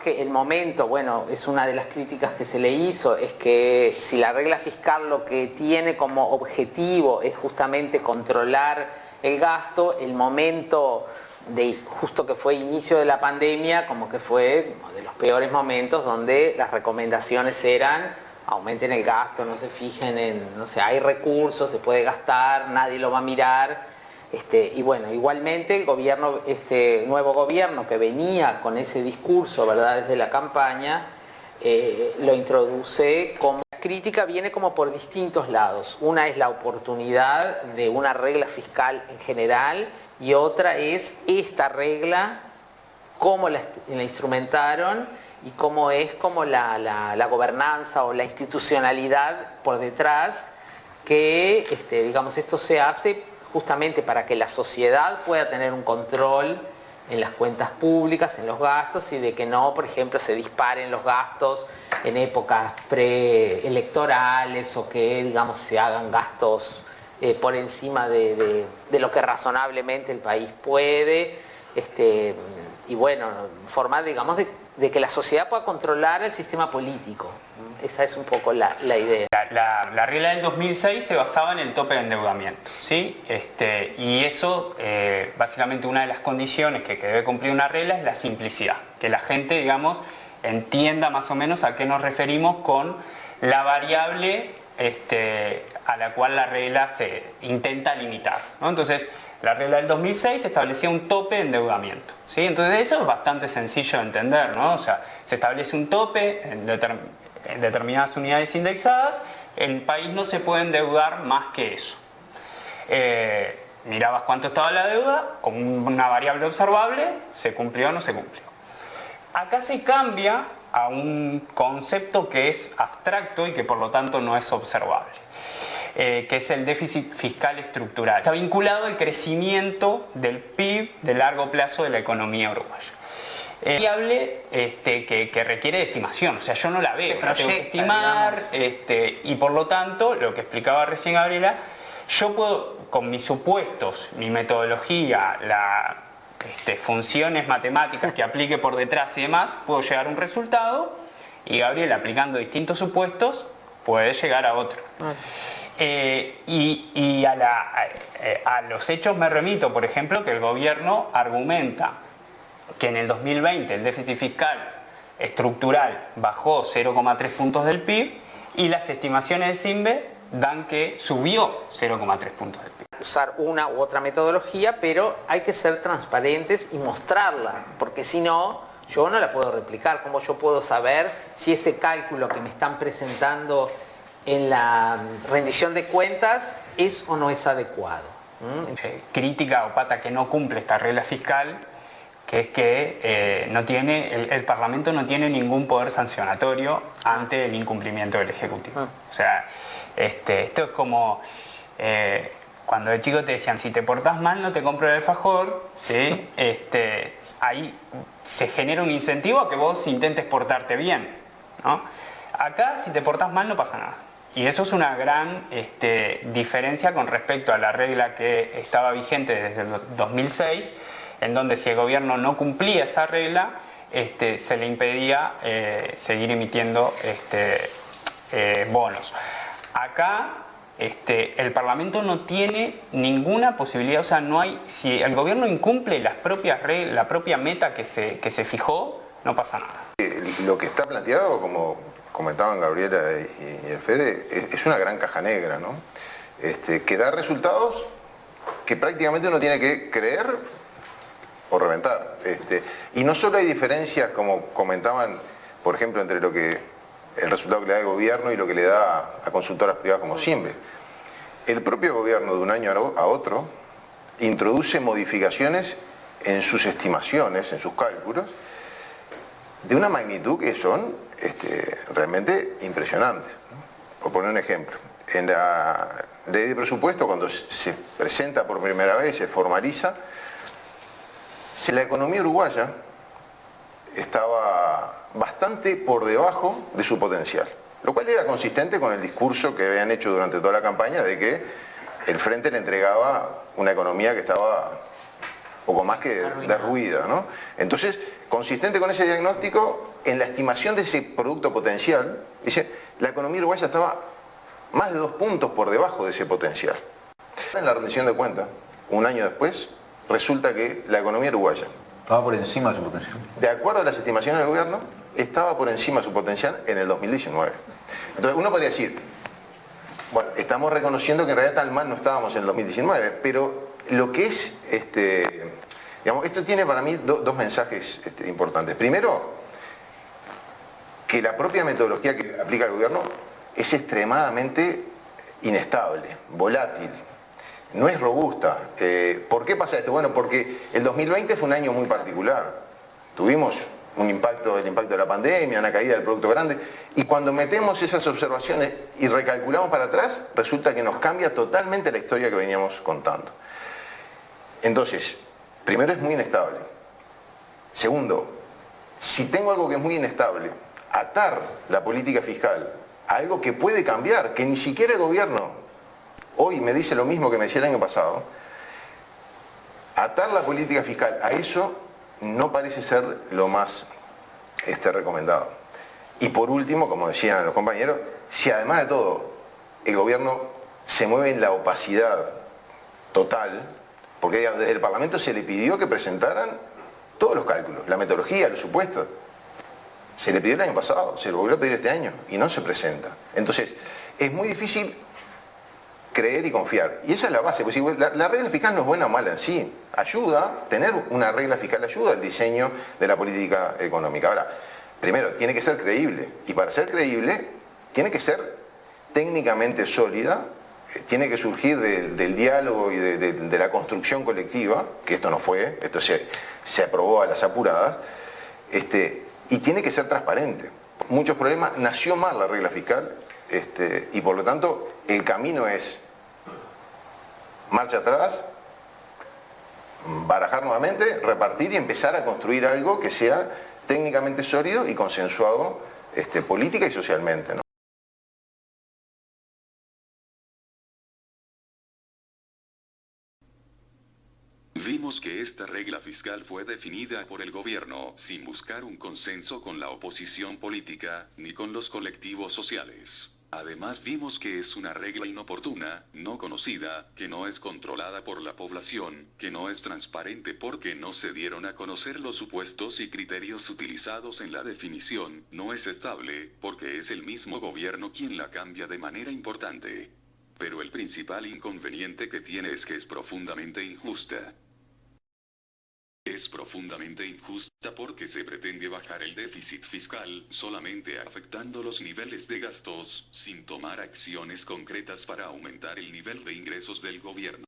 Que el momento, bueno, es una de las críticas que se le hizo, es que si la regla fiscal lo que tiene como objetivo es justamente controlar el gasto, el momento de justo que fue inicio de la pandemia, como que fue uno de los peores momentos donde las recomendaciones eran aumenten el gasto, no se fijen en, no sé, hay recursos, se puede gastar, nadie lo va a mirar. Y bueno, igualmente el gobierno, nuevo gobierno que venía con ese discurso, ¿verdad?, desde la campaña, lo introduce como... La crítica viene como por distintos lados. Una es la oportunidad de una regla fiscal en general y otra es esta regla, cómo la instrumentaron y cómo es como la gobernanza o la institucionalidad por detrás, que digamos, esto se hace justamente para que la sociedad pueda tener un control en las cuentas públicas, en los gastos, y de que no, por ejemplo, se disparen los gastos en épocas preelectorales o que, digamos, se hagan gastos por encima de lo que razonablemente el país puede. Y bueno, formar, digamos, de que la sociedad pueda controlar el sistema político. Esa es un poco la idea. La regla del 2006 se basaba en el tope de endeudamiento, ¿sí? Y eso, básicamente una de las condiciones que debe cumplir una regla es la simplicidad. Que la gente, digamos, entienda más o menos a qué nos referimos con la variable a la cual la regla se intenta limitar, ¿no? Entonces, la regla del 2006 establecía un tope de endeudamiento, ¿sí? Entonces eso es bastante sencillo de entender, ¿no? O sea, se establece un tope en determinadas unidades indexadas, el país no se puede endeudar más que eso. Mirabas cuánto estaba la deuda, como una variable observable, se cumplió o no se cumplió. Acá se cambia a un concepto que es abstracto y que por lo tanto no es observable. Que es el déficit fiscal estructural. Está vinculado al crecimiento del PIB de largo plazo de la economía uruguaya. Variable que requiere de estimación, o sea, yo no la veo, la tengo que estimar, y por lo tanto, lo que explicaba recién Gabriela, yo puedo, con mis supuestos, mi metodología, funciones matemáticas que aplique por detrás y demás, puedo llegar a un resultado, y Gabriela, aplicando distintos supuestos, puede llegar a otro. Y a los hechos me remito, por ejemplo, que el gobierno argumenta que en el 2020 el déficit fiscal estructural bajó 0,3 puntos del PIB y las estimaciones de CIMBE dan que subió 0,3 puntos del PIB. Usar una u otra metodología, pero hay que ser transparentes y mostrarla, porque si no, yo no la puedo replicar. ¿Cómo yo puedo saber si ese cálculo que me están presentando en la rendición de cuentas es o no es adecuado? Crítica o pata que no cumple esta regla fiscal, que es que el Parlamento no tiene ningún poder sancionatorio ante el incumplimiento del Ejecutivo. O sea, esto es como cuando de chico te decían, si te portás mal no te compro el alfajor, ¿sí? Ahí se genera un incentivo a que vos intentes portarte bien, ¿no? Acá, si te portás mal, no pasa nada. Y eso es una gran diferencia con respecto a la regla que estaba vigente desde el 2006, en donde si el gobierno no cumplía esa regla, se le impedía seguir emitiendo bonos. Acá el Parlamento no tiene ninguna posibilidad, o sea, no hay, si el gobierno incumple las propias reglas, la propia meta que se fijó, no pasa nada. Lo que está planteado, como comentaban Gabriela y el Fede, es una gran caja negra, ¿no? Que da resultados que prácticamente uno tiene que creer o reventar. Y no solo hay diferencias, como comentaban, por ejemplo, entre el resultado que le da el gobierno y lo que le da a consultoras privadas como CIMBE. El propio gobierno de un año a otro introduce modificaciones en sus estimaciones, en sus cálculos, de una magnitud que son realmente impresionantes, ¿no? Por poner un ejemplo, en la ley de presupuesto, cuando se presenta por primera vez, se formaliza, si la economía uruguaya estaba bastante por debajo de su potencial, lo cual era consistente con el discurso que habían hecho durante toda la campaña de que el Frente le entregaba una economía que estaba poco más que derruida, ¿no? Entonces, consistente con ese diagnóstico, en la estimación de ese producto potencial, dice, la economía uruguaya estaba más de 2 puntos por debajo de ese potencial. En la rendición de cuentas, un año después, resulta que la economía uruguaya estaba por encima de su potencial. De acuerdo a las estimaciones del gobierno, estaba por encima de su potencial en el 2019. Entonces uno podría decir, bueno, estamos reconociendo que en realidad tan mal no estábamos en el 2019, pero lo que es, digamos, esto tiene para mí dos mensajes importantes. Primero, que la propia metodología que aplica el gobierno es extremadamente inestable, volátil, no es robusta. ¿Por qué pasa esto? Bueno, porque el 2020 fue un año muy particular. Tuvimos el impacto de la pandemia, una caída del Producto Grande, y cuando metemos esas observaciones y recalculamos para atrás, resulta que nos cambia totalmente la historia que veníamos contando. Entonces, primero es muy inestable. Segundo, si tengo algo que es muy inestable, atar la política fiscal a algo que puede cambiar, que ni siquiera el gobierno hoy me dice lo mismo que me decía el año pasado, atar la política fiscal a eso no parece ser lo más recomendado. Y por último, como decían los compañeros, si además de todo el gobierno se mueve en la opacidad total, porque desde el Parlamento se le pidió que presentaran todos los cálculos, la metodología, los supuestos. Se le pidió el año pasado, se lo volvió a pedir este año y no se presenta. Entonces, es muy difícil creer y confiar. Y esa es la base, porque si la regla fiscal no es buena o mala en sí, ayuda, tener una regla fiscal ayuda al diseño de la política económica. Ahora, primero, tiene que ser creíble, y para ser creíble, tiene que ser técnicamente sólida, tiene que surgir del diálogo y de la construcción colectiva, que esto no fue, esto se aprobó a las apuradas, y tiene que ser transparente. Muchos problemas, nació mal la regla fiscal, y por lo tanto el camino es marcha atrás, barajar nuevamente, repartir y empezar a construir algo que sea técnicamente sólido y consensuado política y socialmente, ¿no? Vimos que esta regla fiscal fue definida por el gobierno sin buscar un consenso con la oposición política ni con los colectivos sociales. Además vimos que es una regla inoportuna, no conocida, que no es controlada por la población, que no es transparente porque no se dieron a conocer los supuestos y criterios utilizados en la definición, no es estable, porque es el mismo gobierno quien la cambia de manera importante. Pero el principal inconveniente que tiene es que es profundamente injusta. Es profundamente injusta porque se pretende bajar el déficit fiscal solamente afectando los niveles de gastos, sin tomar acciones concretas para aumentar el nivel de ingresos del gobierno.